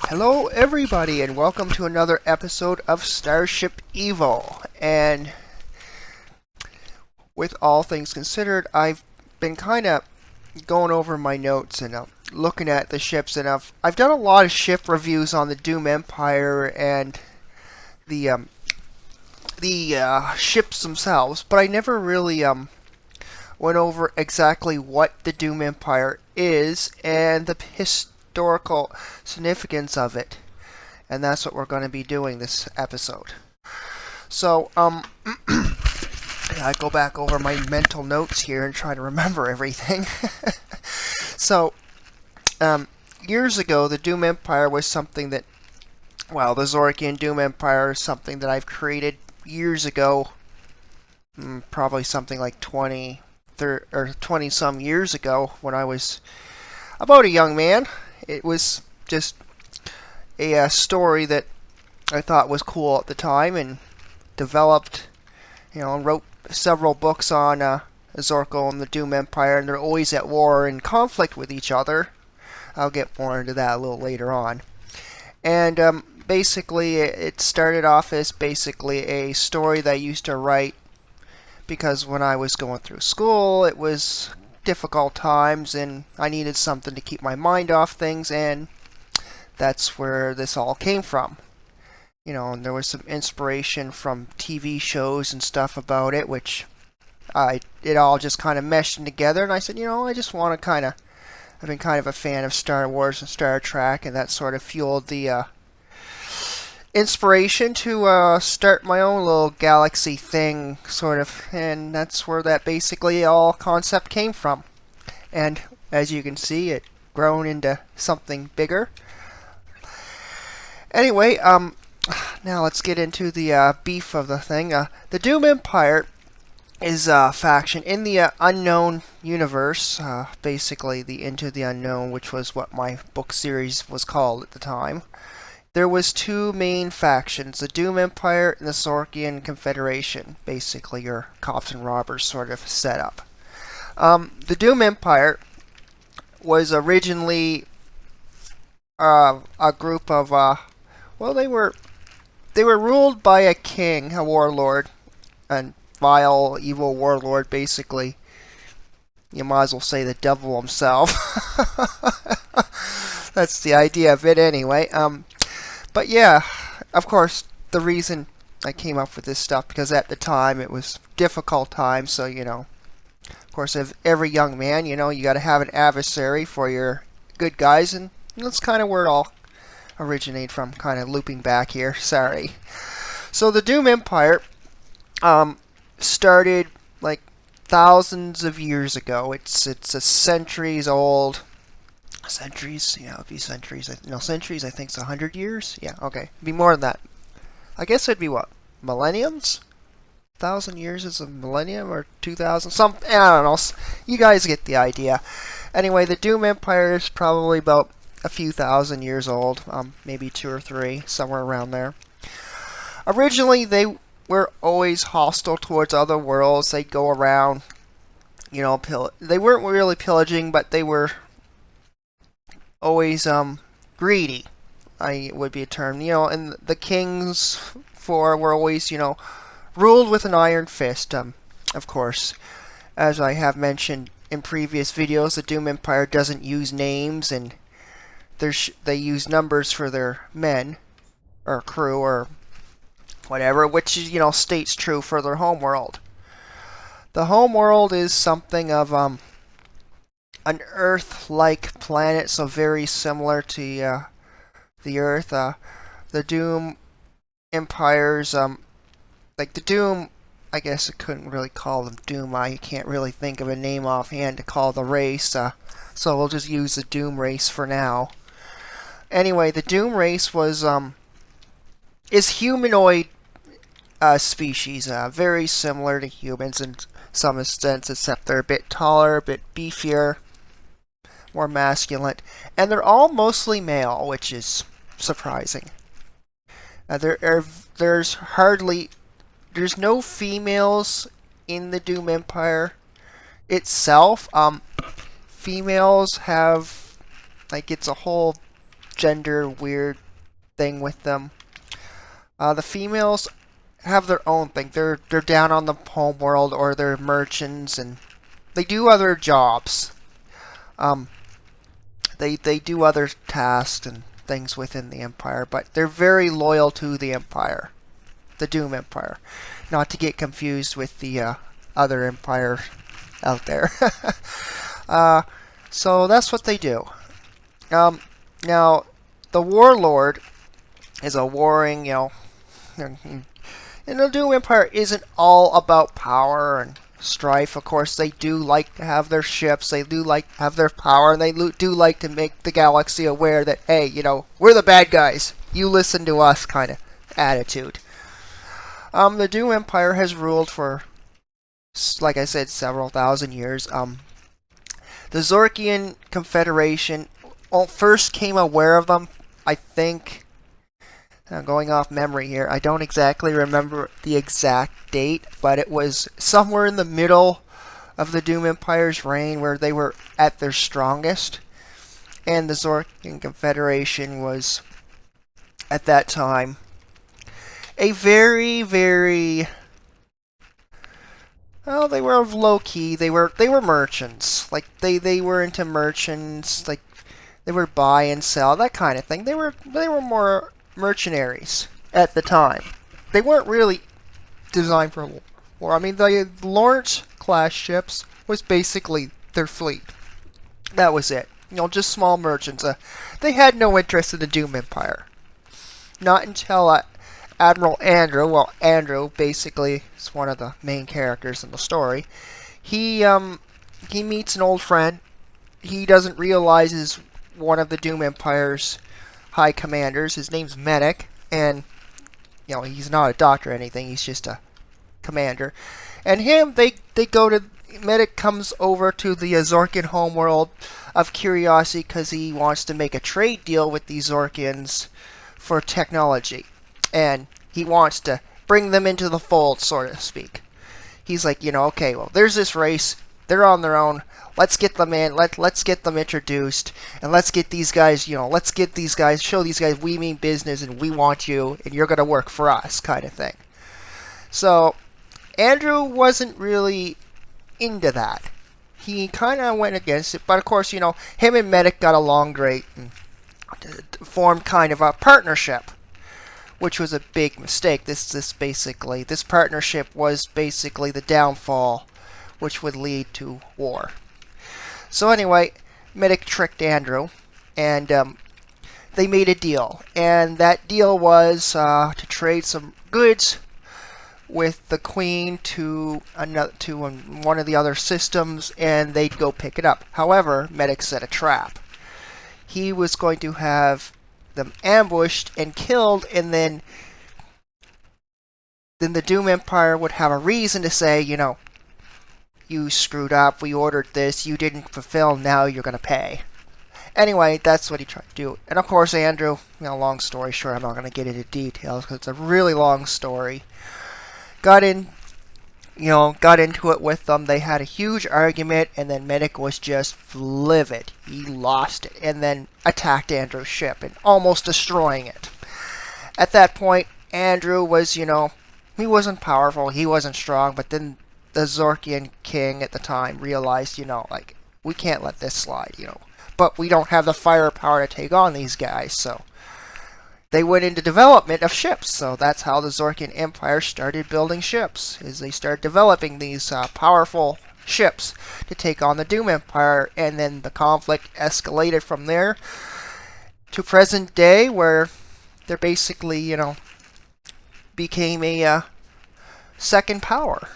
Hello everybody and welcome to another episode of Starship EVO. And with all things considered, I've been kind of going over my notes and looking at the ships, and I've done a lot of ship reviews on the Doom Empire and the ships themselves, but I never really went over exactly what the Doom Empire is and the historical significance of it. And that's what we're going to be doing this episode. So, I go back over my mental notes here and try to remember everything. So, years ago, the Doom Empire was something that, well, the Zorkian Doom Empire is something that I've created years ago, probably something like 20 some years ago when I was about a young man. It was just a story that I thought was cool at the time, and developed, and wrote several books on Zorko and the Doom Empire, and they're always at war and conflict with each other. I'll get more into that a little later on. And basically, it started off as basically a story that I used to write because when I was going through school, it was difficult times, and I needed something to keep my mind off things, and that's where this all came from. And there was some inspiration from TV shows and stuff about it, which it all just kind of meshed together, and I said, I just want to I've been kind of a fan of Star Wars and Star Trek, and that sort of fueled the inspiration to start my own little galaxy thing, sort of, and that's where that basically all concept came from. And as you can see, it grown into something bigger. Anyway, now let's get into the beef of the thing. The Doom Empire is a faction in the unknown universe, basically the Into the Unknown, which was what my book series was called at the time. There was two main factions, the Doom Empire and the Zorkian Confederation, basically your cops and robbers sort of setup. The Doom Empire was originally a group of, they were ruled by a king, a warlord, a vile, evil warlord, basically. You might as well say the devil himself. That's the idea of it anyway. But yeah, of course, the reason I came up with this stuff, because at the time it was difficult times, so, of course, as every young man, you got to have an adversary for your good guys, and that's kind of where it all originated from, kind of looping back here, sorry. So the Doom Empire started like thousands of years ago. It's a centuries old. Centuries? Yeah, it would be centuries. No, centuries, I think it's 100 years? Yeah, okay. It'd be more than that. I guess it'd be what? Millenniums? 1,000 years is a millennium, or 2,000? I don't know. You guys get the idea. Anyway, the Doom Empire is probably about a few thousand years old. Maybe 2 or 3, somewhere around there. Originally, they were always hostile towards other worlds. They'd go around, they weren't really pillaging, but they were always greedy, would be a term, and the kings were always, ruled with an iron fist. Of course, as I have mentioned in previous videos, the Doom Empire doesn't use names, and they use numbers for their men, or crew, or whatever, which states true for their homeworld. The homeworld is something of an Earth-like planet, so very similar to the Earth. The Doom Empires, like the Doom, I guess I couldn't really call them Doom. I can't really think of a name offhand to call the race, so we'll just use the Doom race for now. Anyway, the Doom race is humanoid species, very similar to humans in some sense, except they're a bit taller, a bit beefier, more masculine, and they're all mostly male, which is surprising. There's no females in the Doom Empire itself. Females have, it's a whole gender weird thing with them. The females have their own thing. They're down on the home world, or they're merchants, and they do other jobs. They do other tasks and things within the Empire, but they're very loyal to the Empire, the Doom Empire. Not to get confused with the other empire out there. So that's what they do. Now, the Warlord is a warring, and the Doom Empire isn't all about power and strife. Of course, they do like to have their ships, they do like to have their power, and they do like to make the galaxy aware that, hey, we're the bad guys. You listen to us kind of attitude. The Doom Empire has ruled for, like I said, several thousand years. The Zorkian Confederation first came aware of them, I think, going off memory here, I don't exactly remember the exact date, but it was somewhere in the middle of the Doom Empire's reign where they were at their strongest. And the Zorkian Confederation was, at that time, a very, very... Well, they were low-key. They were merchants. Like, they were into merchants. Like, they would buy and sell, that kind of thing. They were more mercenaries at the time. They weren't really designed for war. I mean, the Lawrence-class ships was basically their fleet. That was it. Just small merchants. They had no interest in the Doom Empire. Not until Admiral Andrew, well, Andrew basically is one of the main characters in the story. He meets an old friend. He doesn't realize is one of the Doom Empire's high commanders. His name's Medic, and he's not a doctor or anything. He's just a commander. And Medic comes over to the Zorkian homeworld of curiosity because he wants to make a trade deal with these Zorkians for technology. And he wants to bring them into the fold, so to speak. He's like, okay, well, there's this race. They're on their own. Let's get them in. Let's get them introduced. And let's get these guys, show these guys we mean business and we want you and you're going to work for us, kind of thing. So, Andrew wasn't really into that. He kind of went against it. But of course, him and Medic got along great and formed kind of a partnership, which was a big mistake. This partnership was basically the downfall, which would lead to war. So anyway, Medic tricked Andrew, and they made a deal. And that deal was to trade some goods with the Queen to one of the other systems, and they'd go pick it up. However, Medic set a trap. He was going to have them ambushed and killed, and then the Doom Empire would have a reason to say, you screwed up, we ordered this, you didn't fulfill, now you're going to pay. Anyway, that's what he tried to do. And of course, Andrew, long story short, I'm not going to get into details because it's a really long story. Got into it with them. They had a huge argument, and then Medic was just livid. He lost it, and then attacked Andrew's ship and almost destroying it. At that point, Andrew was, he wasn't powerful, he wasn't strong, but then the Zorkian king at the time realized, we can't let this slide, but we don't have the firepower to take on these guys, so they went into development of ships. So that's how the Zorkian Empire started building ships, is they started developing these powerful ships to take on the Doom Empire, and then the conflict escalated from there to present day, where they're basically, became a second power.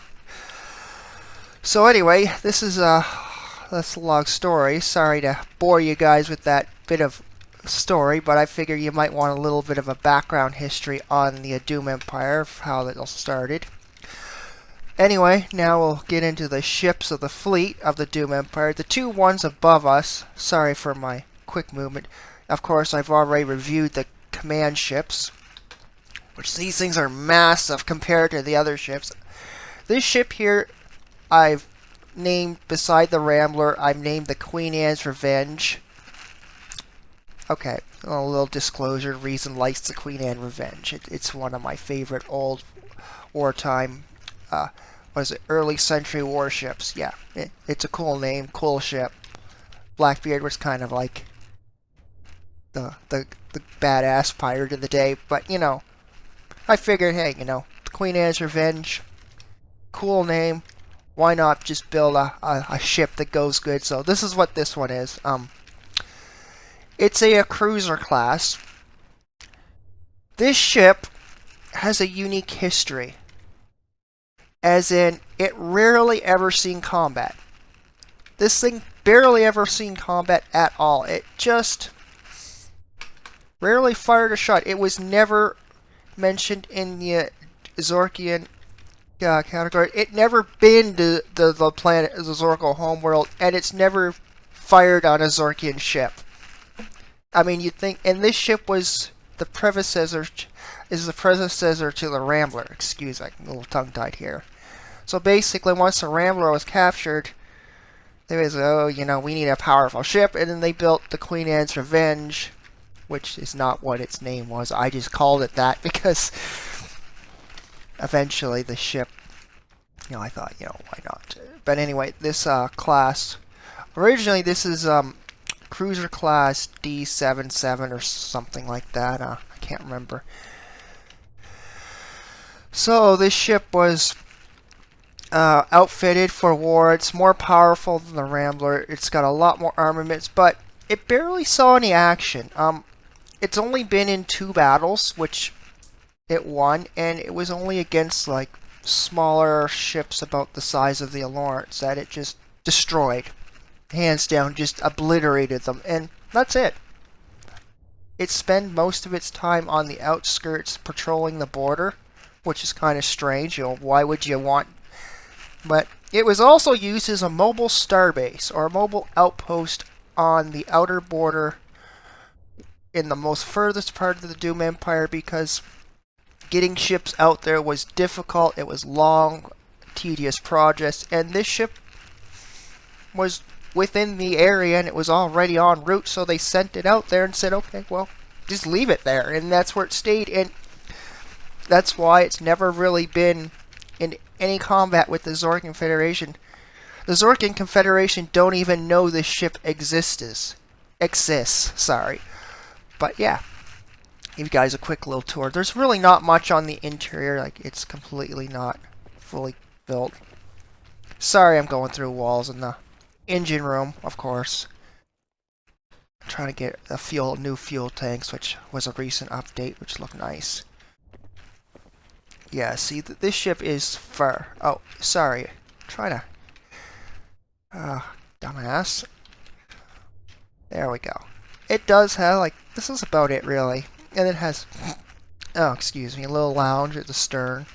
So anyway, that's a long story. Sorry to bore you guys with that bit of story, but I figure you might want a little bit of a background history on the Doom Empire, how it all started. Anyway, now we'll get into the ships of the fleet of the Doom Empire. The two ones above us, sorry for my quick movement. Of course, I've already reviewed the command ships, which these things are massive compared to the other ships. This ship here, I've named, beside the Rambler, I've named the Queen Anne's Revenge. Okay, a little disclosure. Reason likes the Queen Anne Revenge. It's one of my favorite old wartime, what is it, early century warships. Yeah, it's a cool name, cool ship. Blackbeard was kind of like the badass pirate of the day, but you know, I figured, hey, you know, the Queen Anne's Revenge, cool name. Why not just build a ship that goes good? So this is what this one is. It's a cruiser class. This ship has a unique history, as in it rarely ever seen combat. This thing barely ever seen combat at all. It just rarely fired a shot. It was never mentioned in the Zorkian category. It never been to the planet, the Zorko homeworld, and it's never fired on a Zorkian ship. I mean, you'd think, and this ship was the predecessor, is the predecessor to the Rambler. Excuse me, I'm a little tongue-tied here. So basically, once the Rambler was captured, they was, oh, you know, we need a powerful ship, and then they built the Queen Anne's Revenge, which is not what its name was. I just called it that because eventually the ship, you know, I thought, you know, why not? But anyway, this class, originally this is cruiser class D77 or something like that. I can't remember. So this ship was outfitted for war. It's more powerful than the Rambler. It's got a lot more armaments, but it barely saw any action. It's only been in 2 battles, which it won, and it was only against like smaller ships about the size of the Lawrence that it just destroyed. Hands down, just obliterated them, and that's it. It spent most of its time on the outskirts patrolling the border, which is kind of strange. You know, why would you want? But it was also used as a mobile starbase or a mobile outpost on the outer border in the most furthest part of the Doom Empire, because getting ships out there was difficult. It was long, tedious projects, and this ship was within the area and it was already en route, so they sent it out there and said, okay, well, just leave it there, and that's where it stayed, and that's why it's never really been in any combat with the Zorkin Federation. The Zorkin Confederation don't even know this ship exists, sorry. But yeah, give you guys a quick little tour. There's really not much on the interior, like it's completely not fully built. Sorry, I'm going through walls in the engine room, of course. I'm trying to get a new fuel tanks, which was a recent update, which look nice. Yeah, see, this ship is fur. Oh, sorry. I'm trying to... dumbass. There we go. It does have, like, this is about it, really. And it has, oh, excuse me, a little lounge at the stern.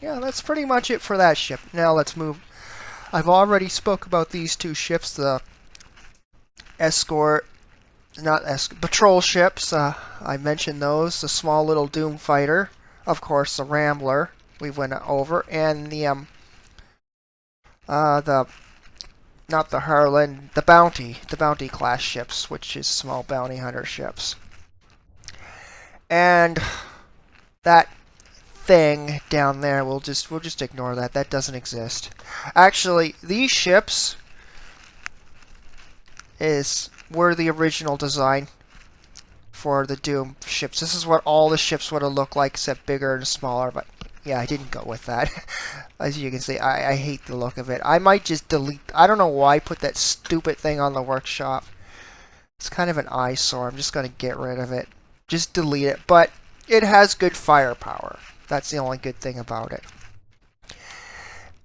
Yeah, that's pretty much it for that ship. Now let's move. I've already spoke about these 2 ships, the patrol ships. I mentioned those. The small little Doom fighter, of course, the Rambler we went over, and the not the Harlan, the Bounty class ships, which is small bounty hunter ships. And that thing down there, we'll just ignore that. That doesn't exist. Actually, these ships were the original design for the Doom ships. This is what all the ships would have looked like, except bigger and smaller, but yeah, I didn't go with that. As you can see, I hate the look of it. I might just delete... I don't know why I put that stupid thing on the workshop. It's kind of an eyesore. I'm just going to get rid of it. Just delete it. But it has good firepower. That's the only good thing about it.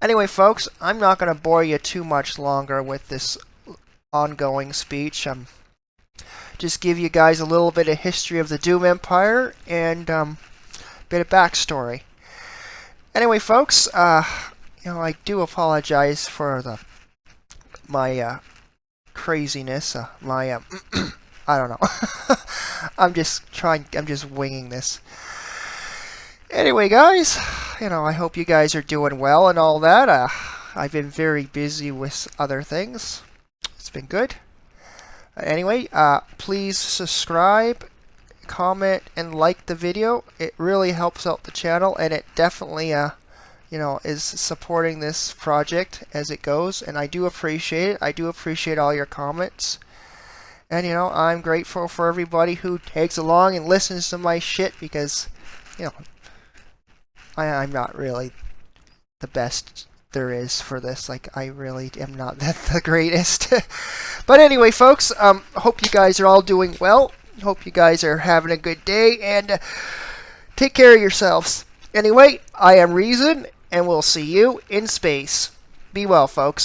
Anyway, folks, I'm not going to bore you too much longer with this ongoing speech. Just give you guys a little bit of history of the Doom Empire and a bit of backstory. Anyway, folks, you know, I do apologize for my craziness. I don't know. I'm just winging this. Anyway, guys, you know, I hope you guys are doing well and all that. I've been very busy with other things. It's been good. Anyway, please subscribe, comment, and like the video. It really helps out the channel, and it definitely is supporting this project as it goes, and I do appreciate it. I do appreciate all your comments. And I'm grateful for everybody who tags along and listens to my shit, because I'm not really the best there is for this. Like, I really am not the greatest. But anyway, folks, hope you guys are all doing well. Hope you guys are having a good day, and take care of yourselves. Anyway, I am Reason, and we'll see you in space. Be well, folks.